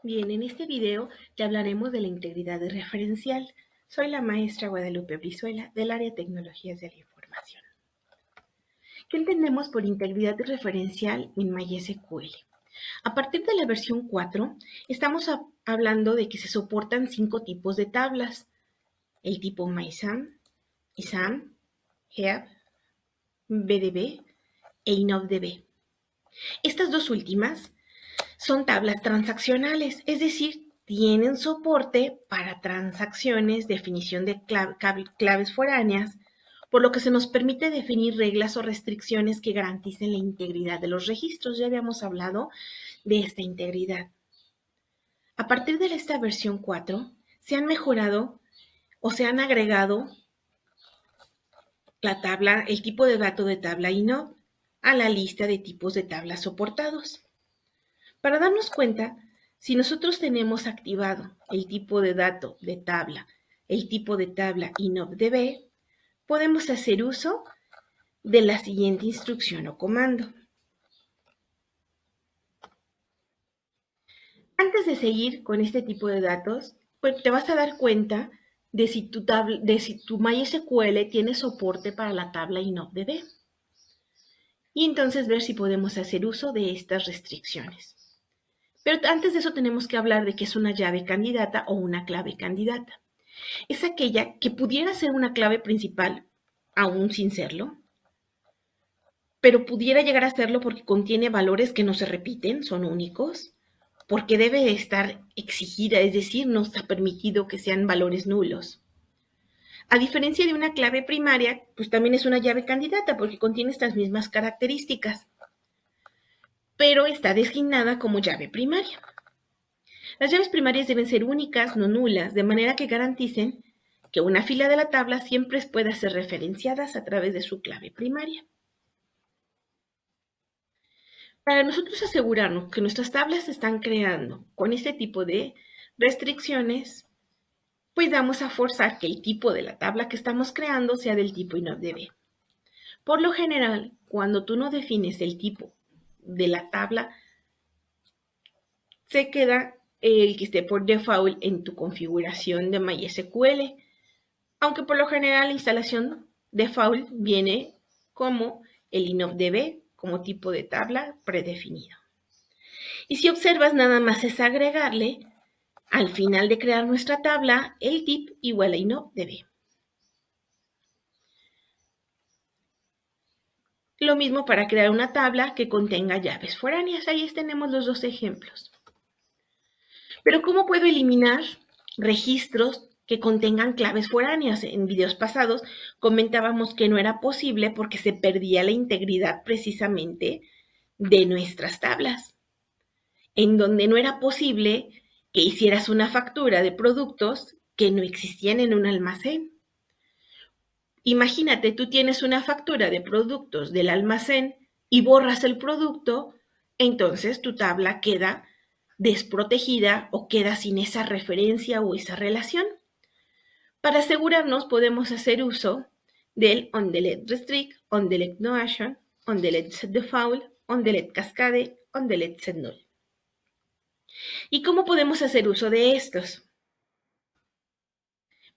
Bien, en este video te hablaremos de la integridad referencial. Soy la maestra Guadalupe Brizuela del área de Tecnologías de la Información. ¿Qué entendemos por integridad referencial en MySQL? A partir de la versión 4, estamos hablando de que se soportan 5 tipos de tablas: el tipo MySAM, ISAM, HEAP, BDB e InnoDB. Estas dos últimas son tablas transaccionales, es decir, tienen soporte para transacciones, definición de claves foráneas, por lo que se nos permite definir reglas o restricciones que garanticen la integridad de los registros. Ya habíamos hablado de esta integridad. A partir de esta versión 4, se han mejorado o se han agregado la tabla, el tipo de dato de tabla INOD a la lista de tipos de tablas soportados. Para darnos cuenta, si nosotros tenemos activado el tipo de dato de tabla, el tipo de tabla InnoDB, podemos hacer uso de la siguiente instrucción o comando. Antes de seguir con este tipo de datos, pues te vas a dar cuenta de si tu MySQL tiene soporte para la tabla InnoDB. Y entonces ver si podemos hacer uso de estas restricciones. Pero antes de eso tenemos que hablar de qué es una llave candidata o una clave candidata. Es aquella que pudiera ser una clave principal, aún sin serlo, pero pudiera llegar a serlo porque contiene valores que no se repiten, son únicos, porque debe estar exigida, es decir, no está permitido que sean valores nulos. A diferencia de una clave primaria, pues también es una llave candidata porque contiene estas mismas características, pero está designada como llave primaria. Las llaves primarias deben ser únicas, no nulas, de manera que garanticen que una fila de la tabla siempre pueda ser referenciadas a través de su clave primaria. Para nosotros asegurarnos que nuestras tablas se están creando con este tipo de restricciones, pues vamos a forzar que el tipo de la tabla que estamos creando sea del tipo InnoDB. Por lo general, cuando tú no defines el tipo de la tabla, se queda el que esté por default en tu configuración de MySQL, aunque por lo general la instalación default viene como el InnoDB como tipo de tabla predefinido. Y si observas, nada más es agregarle al final de crear nuestra tabla el tip igual a InnoDB. Lo mismo para crear una tabla que contenga llaves foráneas. Ahí tenemos los dos ejemplos. Pero ¿cómo puedo eliminar registros que contengan claves foráneas? En videos pasados comentábamos que no era posible porque se perdía la integridad precisamente de nuestras tablas, en donde no era posible que hicieras una factura de productos que no existían en un almacén. Imagínate, tú tienes una factura de productos del almacén y borras el producto, entonces tu tabla queda desprotegida o queda sin esa referencia o esa relación. Para asegurarnos, podemos hacer uso del onDelete Restrict, onDelete No Action, onDelete Set Default, onDelete Cascade, onDelete Set Null. ¿Y cómo podemos hacer uso de estos?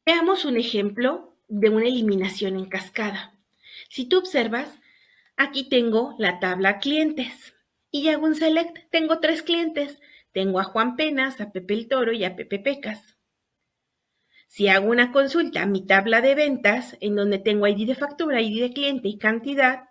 Veamos un ejemplo de una eliminación en cascada. Si tú observas, aquí tengo la tabla clientes y hago un select. Tengo 3 clientes. Tengo a Juan Penas, a Pepe el Toro y a Pepe Pecas. Si hago una consulta a mi tabla de ventas, en donde tengo ID de factura, ID de cliente y cantidad,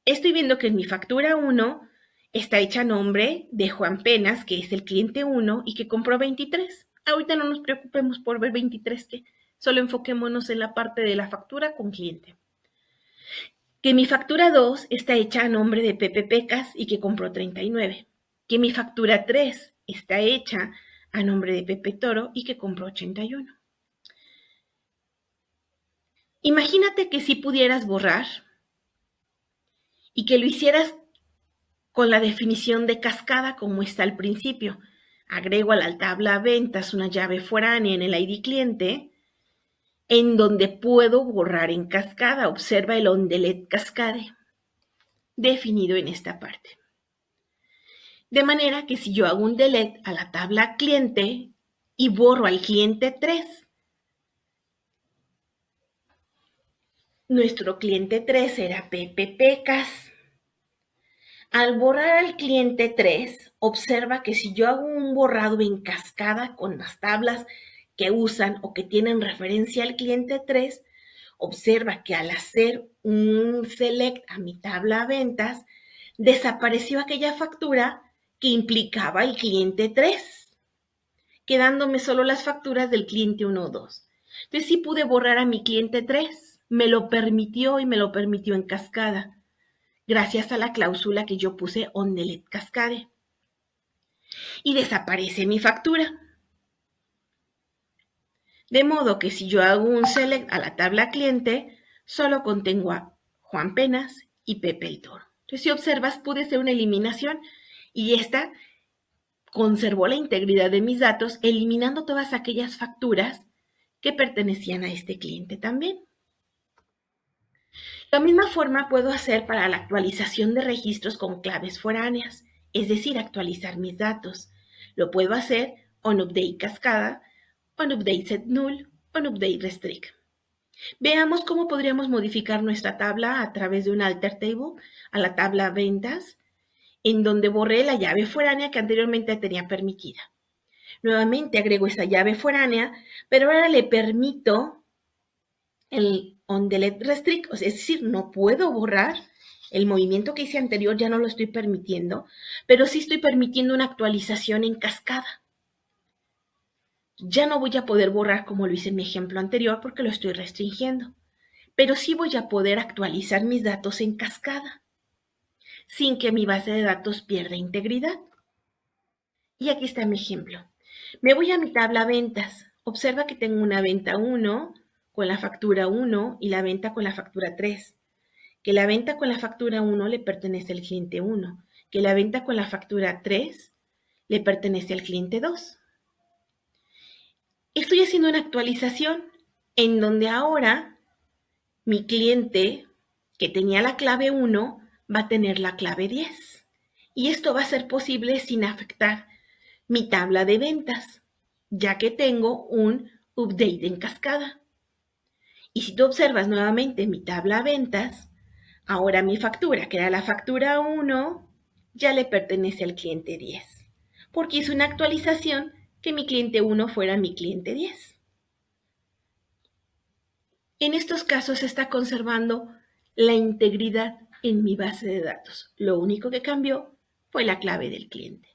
estoy viendo que en mi factura 1 está hecha a nombre de Juan Penas, que es el cliente 1 y que compró 23. Ahorita no nos preocupemos por ver 23, que solo enfoquémonos en la parte de la factura con cliente. Que mi factura 2 está hecha a nombre de Pepe Pecas y que compró 39. Que mi factura 3 está hecha a nombre de Pepe Toro y que compró 81. Imagínate que si pudieras borrar y que lo hicieras con la definición de cascada como está al principio. Agrego a la tabla ventas una llave foránea en el ID cliente en donde puedo borrar en cascada. Observa el onDelete Cascade definido en esta parte. De manera que si yo hago un delete a la tabla cliente y borro al cliente 3, nuestro cliente 3 era Pepe Pecas. Al borrar al cliente 3, observa que si yo hago un borrado en cascada con las tablas que usan o que tienen referencia al cliente 3, observa que al hacer un select a mi tabla ventas, desapareció aquella factura que implicaba el cliente 3, quedándome solo las facturas del cliente 1 o 2. Entonces sí pude borrar a mi cliente 3, me lo permitió y me lo permitió en cascada, gracias a la cláusula que yo puse on delete cascade. Y desaparece mi factura. De modo que si yo hago un select a la tabla cliente, solo contengo a Juan Penas y Pepe el Toro. Entonces, si observas, pude hacer una eliminación y esta conservó la integridad de mis datos, eliminando todas aquellas facturas que pertenecían a este cliente también. De la misma forma puedo hacer para la actualización de registros con claves foráneas, es decir, actualizar mis datos. Lo puedo hacer on update cascada, on update set null, on update restrict. Veamos cómo podríamos modificar nuestra tabla a través de un alter table a la tabla ventas, en donde borré la llave foránea que anteriormente tenía permitida. Nuevamente agrego esta llave foránea, pero ahora le permito el on delete restrict, es decir, no puedo borrar el movimiento que hice anterior, ya no lo estoy permitiendo, pero sí estoy permitiendo una actualización en cascada. Ya no voy a poder borrar como lo hice en mi ejemplo anterior porque lo estoy restringiendo, pero sí voy a poder actualizar mis datos en cascada sin que mi base de datos pierda integridad. Y aquí está mi ejemplo. Me voy a mi tabla ventas. Observa que tengo una venta 1 con la factura 1 y la venta con la factura 3. Que la venta con la factura 1 le pertenece al cliente 1. Que la venta con la factura 3 le pertenece al cliente 2. Estoy haciendo una actualización en donde ahora mi cliente que tenía la clave 1 va a tener la clave 10. Y esto va a ser posible sin afectar mi tabla de ventas, ya que tengo un update en cascada. Y si tú observas nuevamente mi tabla ventas, ahora mi factura, que era la factura 1, ya le pertenece al cliente 10, porque hice una actualización que mi cliente 1 fuera mi cliente 10. En estos casos se está conservando la integridad en mi base de datos. Lo único que cambió fue la clave del cliente.